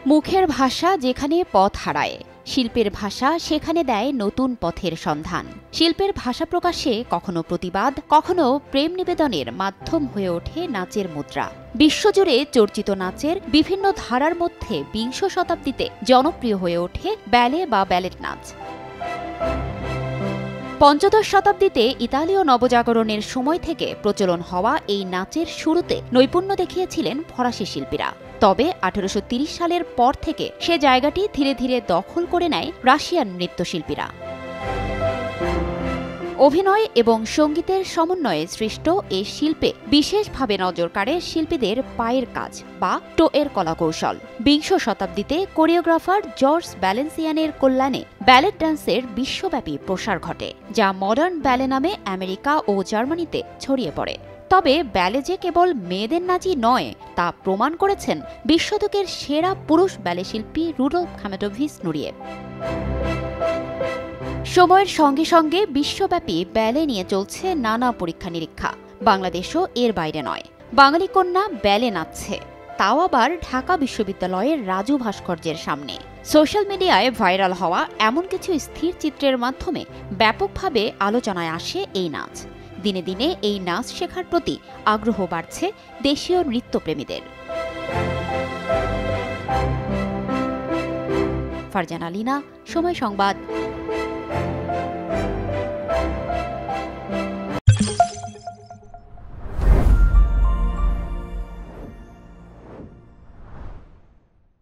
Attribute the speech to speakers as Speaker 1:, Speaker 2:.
Speaker 1: মুখের ভাষা যেখানে পথ হারায়, শিল্পের ভাষা সেখানে দেয় নতুন পথের সন্ধান। শিল্পের ভাষা প্রকাশে কখনো প্রতিবাদ, কখনো প্রেম নিবেদনের মাধ্যম হয়ে ওঠে নাচের মুদ্রা। বিশ্বজুড়ে চর্চিত নাচের বিভিন্ন ধারার মধ্যে বিংশ শতাব্দীতে জনপ্রিয় হয়ে ওঠে ব্যালে বা ব্যালেট নাচ। পঞ্চদশ শতাব্দীতে ইতালীয় নবজাগরণের সময় থেকে প্রচলন হওয়া এই নাচের শুরুতে নৈপুণ্য দেখিয়েছিলেন ফরাসি শিল্পীরা। তবে 1830 সালের পর থেকে সে জায়গাটি ধীরে ধীরে দখল করে নেয় রাশিয়ান নৃত্যশিল্পীরা। অভিনয় এবং সঙ্গীতের সমন্বয়ে সৃষ্ট এই শিল্পে বিশেষভাবে নজর কাড়ে শিল্পীদের পায়ের কাজ বা টোয়ের কলাকৌশল। বিংশ শতাব্দীতে কোরিওগ্রাফার জর্জ ব্যালেন্সিয়ানের কল্যাণে ব্যালেট ডান্সের বিশ্বব্যাপী প্রসার ঘটে, যা মডার্ন ব্যালে নামে আমেরিকা ও জার্মানিতে ছড়িয়ে পড়ে। তবে ব্যালে যে কেবল মেয়েদের নাচই নয় তা প্রমাণ করেছেন বিশ্বযুগের সেরা পুরুষ ব্যালে শিল্পী রুডলফ খামেটোভিচ নুরিয়েভ। সময়ের সঙ্গে সঙ্গে বিশ্বব্যাপী ব্যালে নিয়ে চলছে নানা পরীক্ষা নিরীক্ষা। বাংলাদেশও এর বাইরে নয়। বাঙালি কন্যা ব্যালে নাচছে, তাও আবার ঢাকা বিশ্ববিদ্যালয়ের রাজু ভাস্কর্যের সামনে। সোশ্যাল মিডিয়ায় ভাইরাল হওয়া এমন কিছু স্থির চিত্রের মাধ্যমে ব্যাপকভাবে আলোচনায় আসে এই নাচ। দিনে দিনে এই নাচ শেখার প্রতি আগ্রহ বাড়ছে দেশীয় নৃত্যপ্রেমীদের। ফারজানা লিনা, সময় সংবাদ।